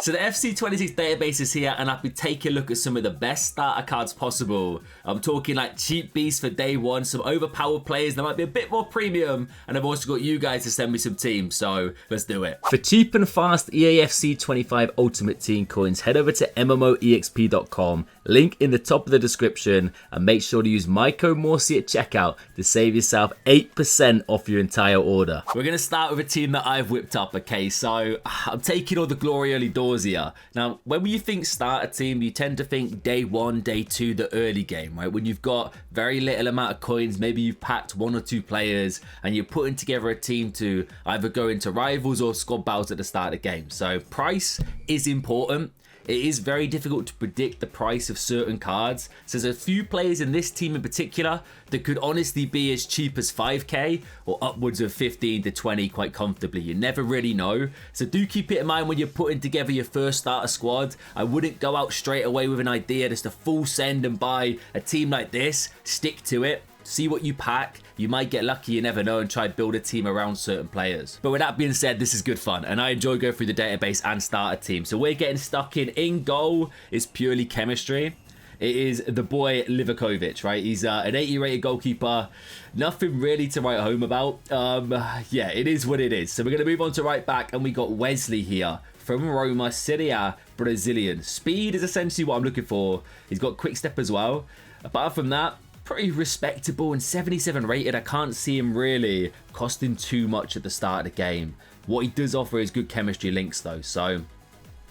So the FC26 database is here, and I've been taking a look at some of the best starter cards possible. I'm talking like cheap beasts for day one, some overpowered players that might be a bit more premium, and I've also got you guys to send me some teams, so let's do it. For cheap and fast EAFC25 Ultimate Team coins, head over to MMOEXP.com, link in the top of the description, and make sure to use my code Morsey at checkout to save yourself 8% off your entire order. We're going to start with a team that I've whipped up, okay? So I'm taking all the glory early doors here. Now, when you think starter team, you tend to think day one, day two, the early game, right? When you've got very little amount of coins, maybe you've packed one or two players, and you're putting together a team to either go into rivals or squad battles at the start of the game. So price is important. It is very difficult to predict the price of certain cards. So there's a few players in this team in particular that could honestly be as cheap as 5k or upwards of 15 to 20 quite comfortably. You never really know. So do keep it in mind when you're putting together your first starter squad. I wouldn't go out straight away with an idea just to full send and buy a team like this. Stick to it. See what you pack. You might get lucky, you never know, and try build a team around certain players. But with that being said, this is good fun, and I enjoy going through the database and starter team. So we're getting stuck in goal is purely chemistry. It is the boy Livakovic, right? He's an 80 rated goalkeeper. Nothing really to write home about. Yeah, it is what it is. So we're going to move on to right back, and we got Wesley here from Roma, Serie A, Brazilian. Speed is essentially what I'm looking for. He's got quick step as well. Apart from that, pretty respectable and 77 rated. I can't see him really costing too much at the start of the game. What he does offer is good chemistry links though, so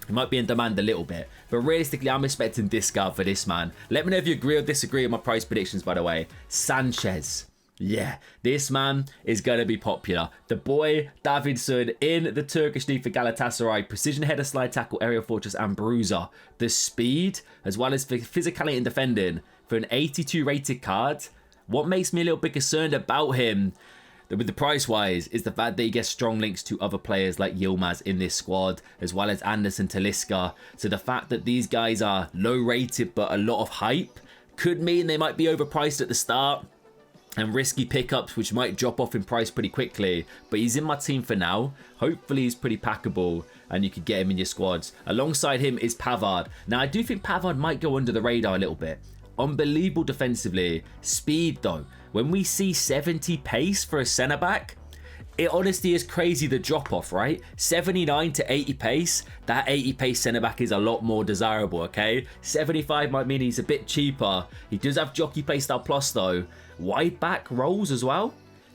he might be in demand a little bit. But realistically, I'm expecting discard for this man. Let me know if you agree or disagree with my price predictions, by the way. Sanchez. Yeah, this man is going to be popular. The boy Davidson in the Turkish league for Galatasaray. Precision header, slide tackle, aerial fortress and bruiser. The speed, as well as for physicality and defending. For an 82 rated card, what makes me a little bit concerned about him with the price wise is the fact that he gets strong links to other players like Yilmaz in this squad, as well as Anderson Talisca. So the fact that these guys are low rated but a lot of hype could mean they might be overpriced at the start and risky pickups which might drop off in price pretty quickly. But he's in my team for now. Hopefully he's pretty packable and you could get him in your squads. Alongside him is Pavard. Now I do think Pavard might go under the radar a little bit. Unbelievable defensively. Speed though, when we see 70 pace for a centre back, it honestly is crazy the drop off, right? 79 to 80 pace. That 80 pace centre back is a lot more desirable, okay? 75 might mean he's a bit cheaper. He does have jockey playstyle plus though. Wide back rolls as well.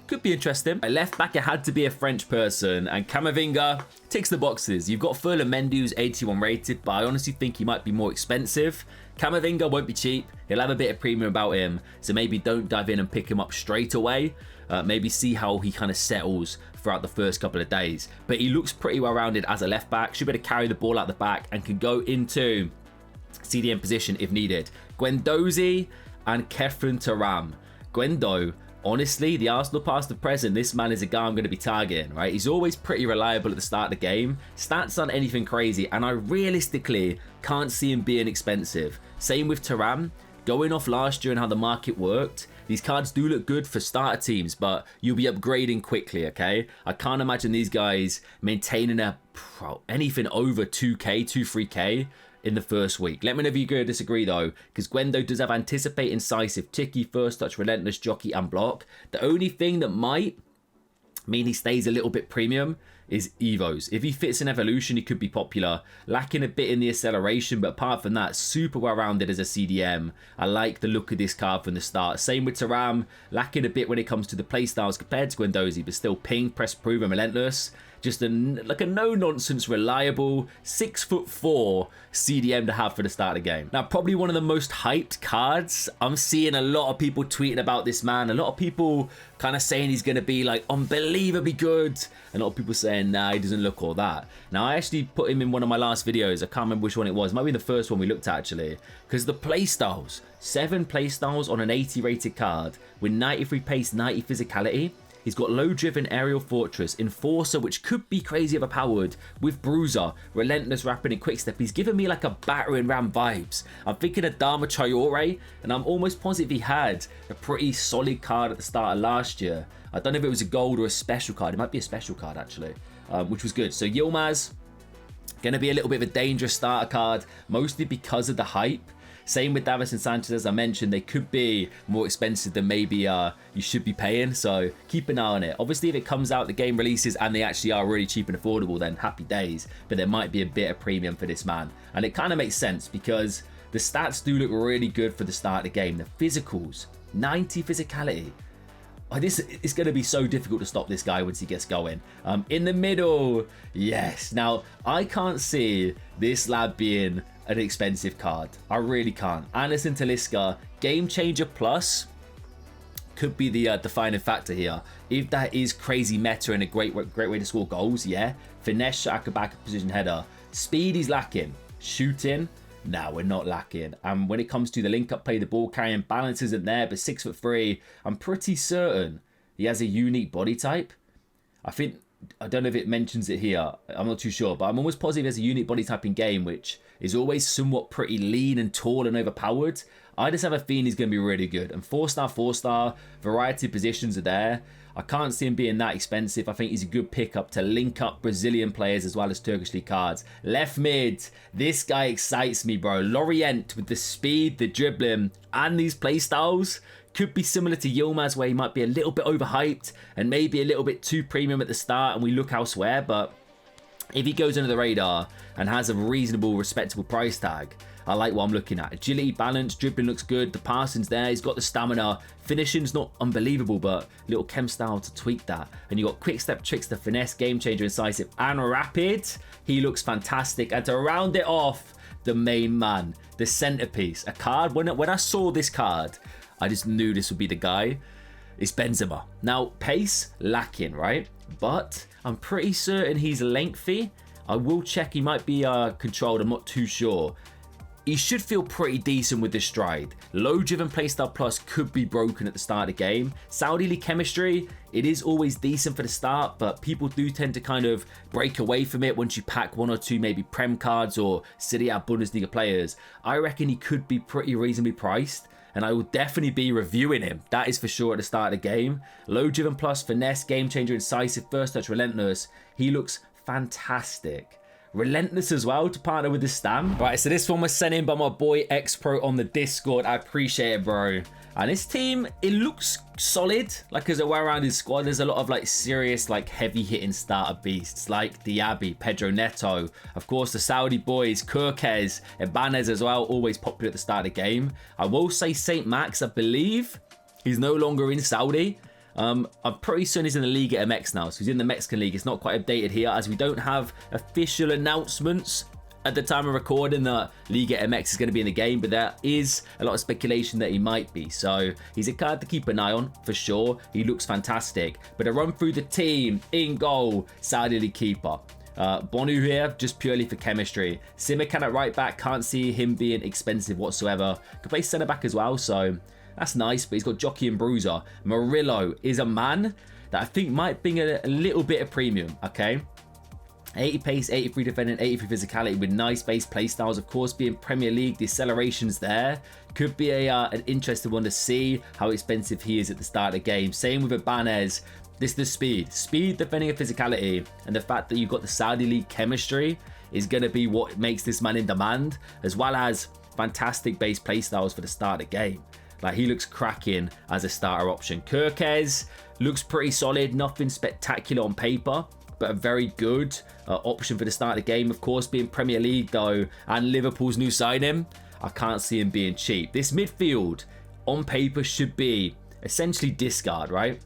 Could be interesting. At left back, it had to be a French person, and Camavinga ticks the boxes. You've got Furlan Mendy, who's 81 rated, but I honestly think he might be more expensive. Camavinga won't be cheap. He'll have a bit of premium about him, so maybe don't dive in and pick him up straight away. Maybe see how he kind of settles throughout the first couple of days. But he looks pretty well-rounded as a left back. Should be able to carry the ball out the back and can go into CDM position if needed. Guendouzi and Kefren Thuram. Guendo, honestly, the Arsenal past the present, this man is a guy I'm going to be targeting, right? He's always pretty reliable at the start of the game. Stats aren't anything crazy, and I realistically can't see him being expensive. Same with Thuram. Going off last year and how the market worked, these cards do look good for starter teams, but you'll be upgrading quickly, okay? I can't imagine these guys maintaining anything over 2k, 3k in the first week. Let me know if you agree or disagree though, because Guendo does have anticipate, incisive, ticky, first touch, relentless, jockey and block. The only thing that might mean he stays a little bit premium is Evos. If he fits in evolution, he could be popular. Lacking a bit in the acceleration, but apart from that, super well-rounded as a CDM. I like the look of this card from the start. Same with Thuram, lacking a bit when it comes to the playstyles compared to Guendouzi, but still ping, press, prove and relentless. Just like a no-nonsense, reliable 6'4" CDM to have for the start of the game. Now, probably one of the most hyped cards. I'm seeing a lot of people tweeting about this man. A lot of people kind of saying he's going to be like unbelievably good. And a lot of people saying, nah, he doesn't look all that. Now, I actually put him in one of my last videos. I can't remember which one it was. It might be the first one we looked at, actually. Because the playstyles. 7 playstyles on an 80 rated card with 93 pace, 90 physicality. He's got low driven, aerial fortress, enforcer, which could be crazy overpowered, with bruiser, relentless, rapid and quick step. He's giving me like a battering ram vibes. I'm thinking of Dama Traore, and I'm almost positive he had a pretty solid card at the start of last year. I don't know if it was a gold or a special card. It might be a special card actually, which was good. So Yilmaz, Going to be a little bit of a dangerous starter card, mostly because of the hype. Same with Davinson Sanchez, as I mentioned, they could be more expensive than maybe you should be paying, so keep an eye on it. Obviously, if it comes out, the game releases, and they actually are really cheap and affordable, then happy days, but there might be a bit of premium for this man. And it kind of makes sense because the stats do look really good for the start of the game. The physicals, 90 physicality. Oh, this is going to be so difficult to stop this guy once he gets going. In the middle, yes. Now, I can't see this lad being an expensive card. I really can't. Anderson Talisca, Game Changer Plus could be the defining factor here. If that is crazy meta and a great way to score goals, yeah. Finesse shot, back position header. Speed he's lacking. Shooting, no, we're not lacking. And when it comes to the link-up play, the ball carrying balance isn't there, but 6'3", I'm pretty certain he has a unique body type. I don't know if it mentions it here. I'm not too sure, but I'm almost positive there's a unique body type in game, which is always somewhat pretty lean and tall and overpowered. I just have a feeling he's going to be really good. And 4-star, variety of positions are there. I can't see him being that expensive. I think he's a good pickup to link up Brazilian players as well as Turkish League cards. Left mid, this guy excites me, bro. Lorient with the speed, the dribbling, and these play styles. Could be similar to Yilmaz, where he might be a little bit overhyped and maybe a little bit too premium at the start and we look elsewhere. But if he goes under the radar and has a reasonable, respectable price tag, I like what I'm looking at. Agility, balance, dribbling looks good. The passing's there. He's got the stamina. Finishing's not unbelievable, but little chem style to tweak that. And you got quick step tricks, the finesse, game changer, incisive, and rapid. He looks fantastic. And to round it off, the main man, the centerpiece, a card. When I saw this card, I just knew this would be the guy. It's Benzema. Now, pace, lacking, right? But I'm pretty certain he's lengthy. I will check. He might be controlled. I'm not too sure. He should feel pretty decent with this stride. Low driven playstyle plus could be broken at the start of the game. Saudi League chemistry, it is always decent for the start, but people do tend to kind of break away from it once you pack one or two maybe Prem cards or Serie A Bundesliga players. I reckon he could be pretty reasonably priced, and I will definitely be reviewing him. That is for sure at the start of the game. Low driven plus, finesse, game changer, incisive, first touch, relentless. He looks fantastic. Relentless as well to partner with the Stam. Right, so this one was sent in by my boy X-Pro on the Discord. I appreciate it, bro. And this team, it looks solid. Like, as a well-rounded squad, there's a lot of like serious, like heavy-hitting starter beasts like Diaby, Pedro Neto, of course the Saudi boys, Kirkez, Ibanez as well, always popular at the start of the game. I will say St. Max, I believe he's no longer in Saudi. I'm pretty certain he's in the Liga MX now, so he's in the Mexican League. It's not quite updated here as we don't have official announcements at the time of recording that Liga MX is going to be in the game, but there is a lot of speculation that he might be. So he's a card to keep an eye on for sure. He looks fantastic. But a run through the team, in goal, Saudi League keeper. Bonu here, just purely for chemistry. Simikan at right back, can't see him being expensive whatsoever. Could play centre back as well, so that's nice, but he's got Jockey and Bruiser. Murillo is a man that I think might bring a little bit of premium, okay? 80 pace, 83 defending, 83 physicality with nice base play styles. Of course, being Premier League, the acceleration's there. Could be an interesting one to see how expensive he is at the start of the game. Same with Ibanez. This is the speed. Speed, defending, and physicality. And the fact that you've got the Saudi League chemistry is going to be what makes this man in demand, as well as fantastic base play styles for the start of the game. Like, he looks cracking as a starter option. Kirkez looks pretty solid. Nothing spectacular on paper, but a very good option for the start of the game. Of course, being Premier League, though, and Liverpool's new signing, I can't see him being cheap. This midfield, on paper, should be essentially discard, right?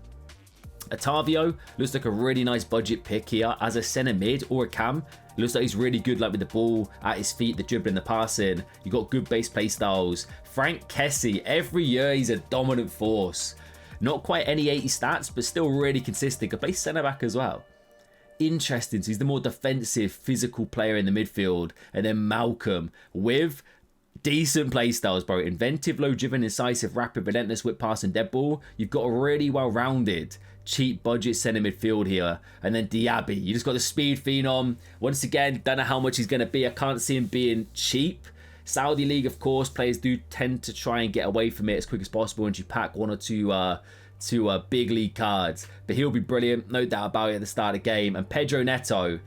Otavio looks like a really nice budget pick here as a centre mid or a cam. It looks like he's really good, like with the ball at his feet, the dribbling, the passing. You got good base play styles. Frank Kessie, every year he's a dominant force. Not quite any 80 stats, but still really consistent. Could play centre back as well. Interesting. So he's the more defensive, physical player in the midfield. And then Malcolm with decent play styles, bro. Inventive, low driven, incisive, rapid, relentless, whip pass, and dead ball. You've got a really well-rounded, cheap budget centre midfield here. And then Diaby, you just got the speed phenom. Once again, don't know how much he's going to be. I can't see him being cheap. Saudi League, of course, players do tend to try and get away from it as quick as possible once you pack one or two big league cards. But he'll be brilliant, no doubt about it, at the start of the game. And Pedro Neto,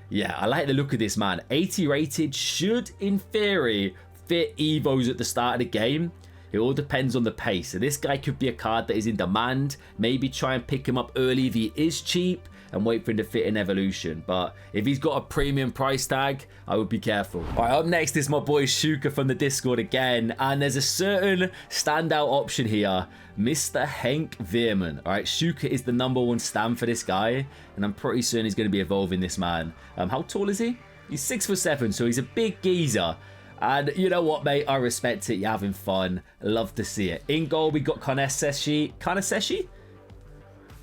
Yeah, I like the look of this, man. 80 rated should, in theory, fit Evos at the start of the game. It all depends on the pace. So this guy could be a card that is in demand. Maybe try and pick him up early if he is cheap and wait for him to fit in evolution. But if he's got a premium price tag, I would be careful. All right, up next is my boy Shuka from the Discord again. And there's a certain standout option here. Mr. Henk Veerman. All right, Shuka is the #1 stam for this guy. And I'm pretty certain he's going to be evolving this man. How tall is he? He's 6'7", so he's a big geezer. And you know what, mate? I respect it. You're having fun. Love to see it. In goal, we got Kaneseshi?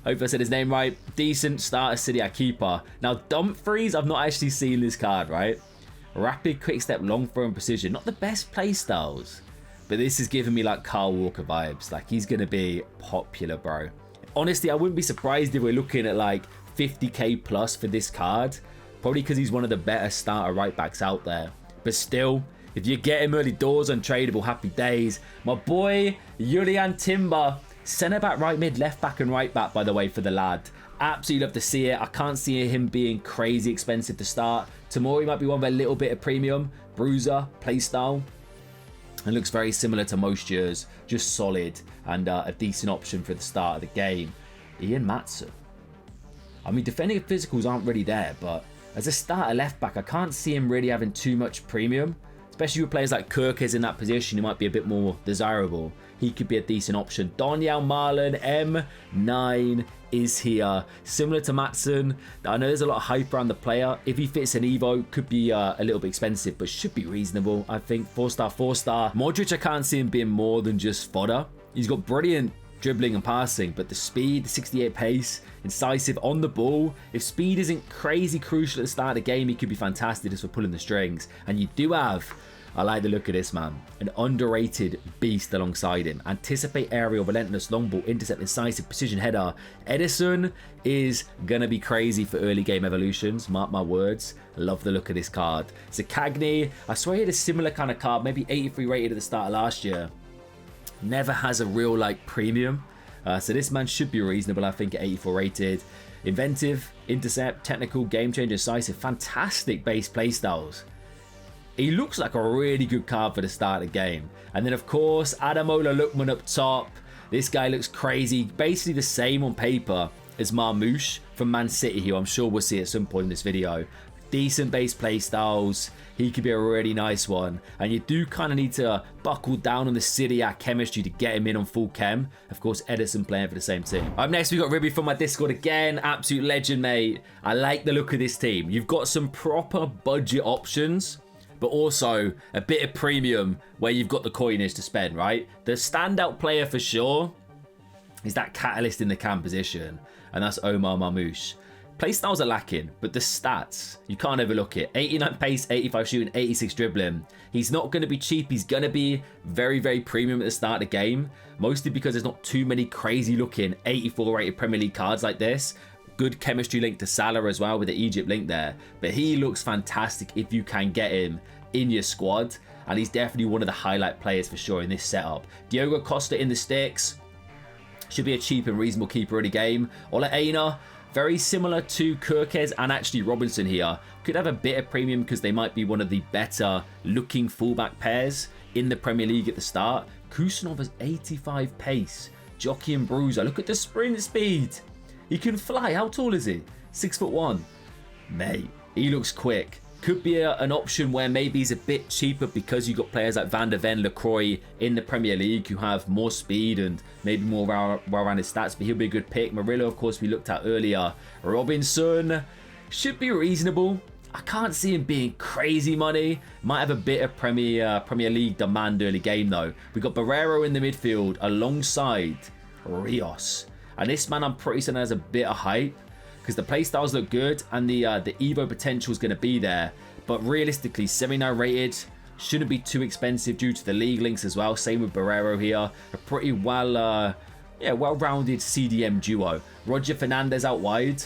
Hope I said his name right. Decent starter City keeper. Now, Dumfries, I've not actually seen this card, right? Rapid, quick step, long throw, and precision. Not the best play styles. But this is giving me like Kyle Walker vibes. Like, he's going to be popular, bro. Honestly, I wouldn't be surprised if we're looking at like 50k plus for this card. Probably because he's one of the better starter right backs out there. But still, if you get him early doors, untradeable, happy days. My boy, Julian Timber. Centre back, right mid, left back and right back, by the way, for the lad. Absolutely love to see it. I can't see him being crazy expensive to start. Tamori might be one with a little bit of premium. Bruiser, playstyle. And looks very similar to most years. Just solid and a decent option for the start of the game. Ian Matson. I mean, defending physicals aren't really there, but as a starter left back, I can't see him really having too much premium. Especially with players like Kirkes in that position, he might be a bit more desirable. He could be a decent option. Daniel Marlon, M9 is here. Similar to Matson. I know there's a lot of hype around the player. If he fits an Evo, could be a little bit expensive, but should be reasonable, I think. 4-star, 4-star. Modric, I can't see him being more than just fodder. He's got brilliant dribbling and passing, but the speed, the 68 pace, incisive on the ball. If speed isn't crazy crucial at the start of the game, he could be fantastic just for pulling the strings. And you do have, I like the look of this man, an underrated beast alongside him. Anticipate aerial, relentless, long ball, intercept, incisive, precision header. Edison is gonna be crazy for early game evolutions, mark my words. Love the look of this card. Zakagny, I swear he had a similar kind of card, maybe 83 rated at the start of last year. Never has a real like premium, so this man should be reasonable, I think, at 84 rated. Inventive, intercept, technical, game changer, decisive, fantastic base playstyles. He looks like a really good card for the start of the game. And then of course Adamola Lookman up top. This guy looks crazy, basically the same on paper as Marmoush from Man City, who I'm sure we'll see at some point in this video. Decent base play styles. He could be a really nice one. And you do kind of need to buckle down on the Syriac chemistry to get him in on full chem. Of course, Edison playing for the same team. Up next, we got Ribby from my Discord again. Absolute legend, mate. I like the look of this team. You've got some proper budget options, but also a bit of premium where you've got the coinage to spend, right? The standout player for sure is that catalyst in the cam position, and that's Omar Marmoush. Playstyles are lacking, but the stats, you can't overlook it. 89 pace, 85 shooting, 86 dribbling. He's not going to be cheap. He's going to be very, very premium at the start of the game, mostly because there's not too many crazy looking 84 rated Premier League cards like this. Good chemistry link to Salah as well with the Egypt link there. But he looks fantastic if you can get him in your squad. And he's definitely one of the highlight players for sure in this setup. Diogo Costa in the sticks. Should be a cheap and reasonable keeper of the game. Ola Aina, very similar to Kirkes and actually Robinson here. Could have a bit of premium because they might be one of the better looking fullback pairs in the Premier League at the start. Kusanov has 85 pace. Jockey and Bruiser. Look at the sprint speed. He can fly. How tall is he? 6'1". Mate, he looks quick. Could be an option where maybe he's a bit cheaper because you've got players like Van der Ven, LaCroix in the Premier League who have more speed and maybe more well-rounded stats, but he'll be a good pick. Murillo, of course, we looked at earlier. Robinson should be reasonable. I can't see him being crazy money. Might have a bit of Premier League demand early game, though. We've got Barrero in the midfield alongside Rios. And this man, I'm pretty certain has a bit of hype, because the playstyles look good and the Evo potential is going to be there. But realistically, 79 rated shouldn't be too expensive due to the league links as well. Same with Barrero here. A pretty well-rounded CDM duo. Roger Fernandez out wide.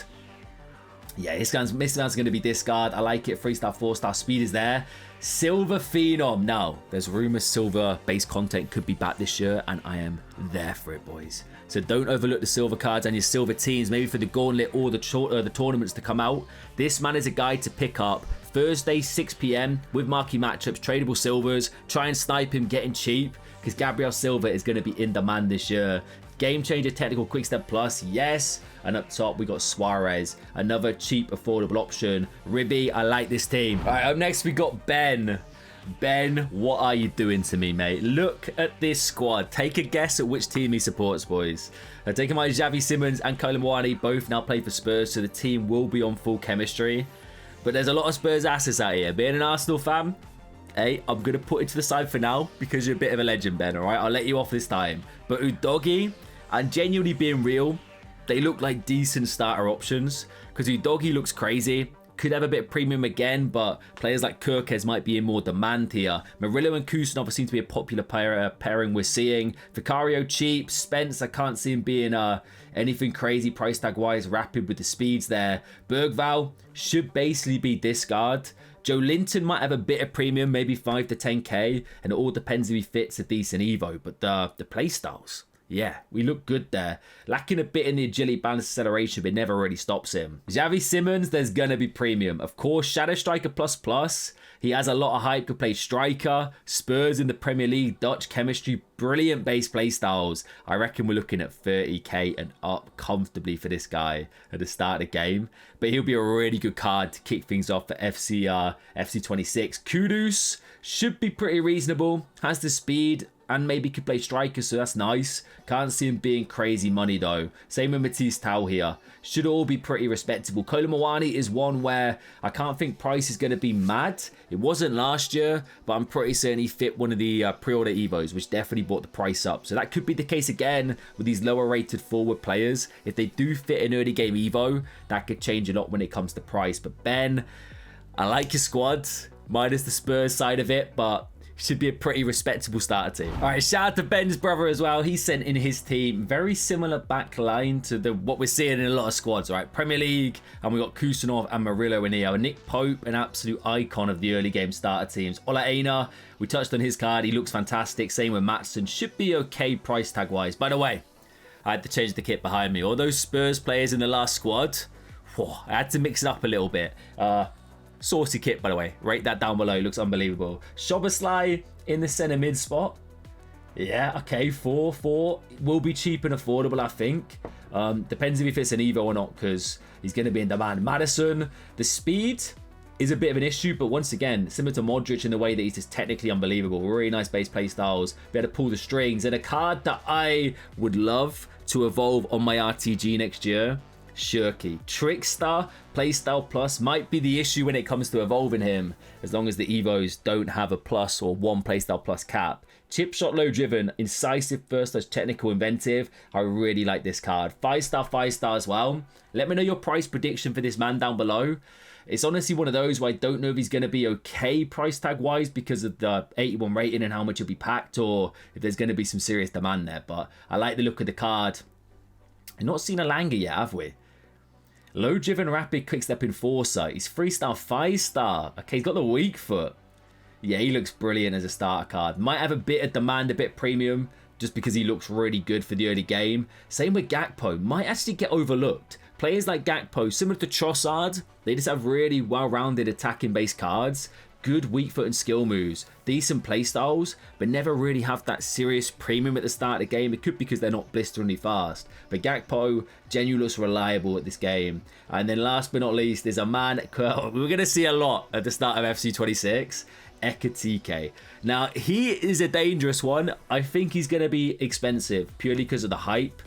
Yeah, this man's going to be discard. I like it. 3-star, 4-star speed is there. Silver Phenom. Now, there's rumors silver base content could be back this year, and I am there for it, boys. So don't overlook the silver cards and your silver teams, maybe for the gauntlet or the tournaments to come out. This man is a guy to pick up Thursday, 6 p.m. with marquee matchups, tradable silvers. Try and snipe him getting cheap, because Gabriel Silva is going to be in demand this year. Game changer, technical, quick step plus, yes. And up top, we got Suarez, another cheap, affordable option. Ribby, I like this team. All right, up next, we got Ben. Ben, what are you doing to me, mate? Look at this squad. Take a guess at which team he supports, boys. Taking my Xavi Simons and Kolo Muani both now play for Spurs, so the team will be on full chemistry. But there's a lot of Spurs assets out here. Being an Arsenal fan, hey, I'm going to put it to the side for now because you're a bit of a legend, Ben, all right? I'll let you off this time. But Udogie, and genuinely being real, they look like decent starter options because Udogie looks crazy. Could have a bit of premium again, but players like Kirkes might be in more demand here. Murillo and Kusanov seem to be a popular pairing we're seeing. Vicario cheap. Spence, I can't see him being anything crazy price tag wise. Rapid with the speeds there. Bergval should basically be discard. Joe Linton might have a bit of premium, maybe 5 to 10k, and it all depends if he fits a decent Evo. But the playstyles, yeah, we look good there. Lacking a bit in the agility, balance, acceleration, but never really stops him. Xavi Simons, there's going to be premium. Of course, Shadow Striker plus. He has a lot of hype, could play striker. Spurs in the Premier League, Dutch chemistry, brilliant base play styles. I reckon we're looking at 30k and up comfortably for this guy at the start of the game. But he'll be a really good card to kick things off for FC 26. Kudus should be pretty reasonable. Has the speed and maybe could play striker, so that's nice. Can't see him being crazy money though. Same with Matisse Tau here. Should all be pretty respectable. Kolo Muani is one where I can't think price is going to be mad. It wasn't last year, but I'm pretty certain he fit one of the pre-order Evos, which definitely brought the price up. So that could be the case again with these lower rated forward players. If they do fit an early game Evo, that could change a lot when it comes to price. But Ben, I like your squad, minus the Spurs side of it, but should be a pretty respectable starter team. All right, shout out to Ben's brother as well. He sent in his team. Very similar back line to what we're seeing in a lot of squads, right? Premier League, and we got Kusanov and Murillo in here. Nick Pope, an absolute icon of the early game starter teams. Ola Aina, we touched on his card. He looks fantastic. Same with Matson. Should be okay price tag wise. By the way, I had to change the kit behind me. All those Spurs players in the last squad, I had to mix it up a little bit. Saucy kit, by the way. Rate that down below. Looks unbelievable. Szoboszlai in the center mid spot. Yeah, okay. 4 will be cheap and affordable, I think. Depends if it's an Evo or not, because he's going to be in demand. Madison, the speed is a bit of an issue, but once again, similar to Modric in the way that he's just technically unbelievable. Really nice base play styles. Be able to pull the strings. And a card that I would love to evolve on my RTG next year. Shirky. Trickster, playstyle plus might be the issue when it comes to evolving him, as long as the Evos don't have a plus or one playstyle plus cap. Chip shot, low driven, incisive, first touch, technical, inventive. I really like this card. 5-star as well. Let me know your price prediction for this man down below. It's honestly one of those where I don't know if he's going to be okay price tag wise because of the 81 rating and how much he'll be packed, or if there's going to be some serious demand there. But I like the look of the card. I've not seen a Langer yet, have we? Low driven, rapid, quick step enforcer. He's 3-star, 5-star. Okay, he's got the weak foot. Yeah, he looks brilliant as a starter card. Might have a bit of demand, a bit premium, just because he looks really good for the early game. Same with Gakpo. Might actually get overlooked. Players like Gakpo, similar to Trossard, they just have really well-rounded attacking-based cards. Good weak foot and skill moves, decent playstyles, but never really have that serious premium at the start of the game. It could be because they're not blisteringly fast. But Gakpo genuinely looks reliable at this game. And then last but not least, there's a man we're going to see a lot at the start of FC 26. Ekatike. Now, he is a dangerous one. I think he's going to be expensive purely because of the hype.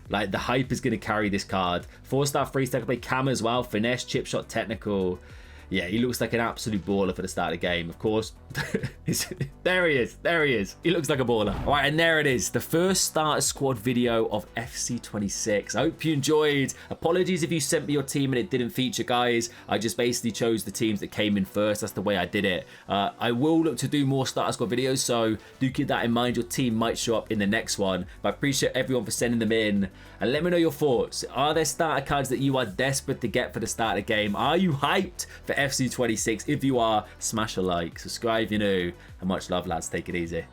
Like, the hype is going to carry this card. 4-star, 3-star, play cam as well. Finesse, chip shot, technical. Yeah, he looks like an absolute baller for the start of the game. Of course, there he is. There he is. He looks like a baller. All right, and there it is. The first starter squad video of FC26. I hope you enjoyed. Apologies if you sent me your team and it didn't feature, guys. I just basically chose the teams that came in first. That's the way I did it. I will look to do more starter squad videos, so do keep that in mind. Your team might show up in the next one. But I appreciate everyone for sending them in. And let me know your thoughts. Are there starter cards that you are desperate to get for the start of the game? Are you hyped for FC26? If you are, smash a like, subscribe if you're new, and much love, lads. Take it easy.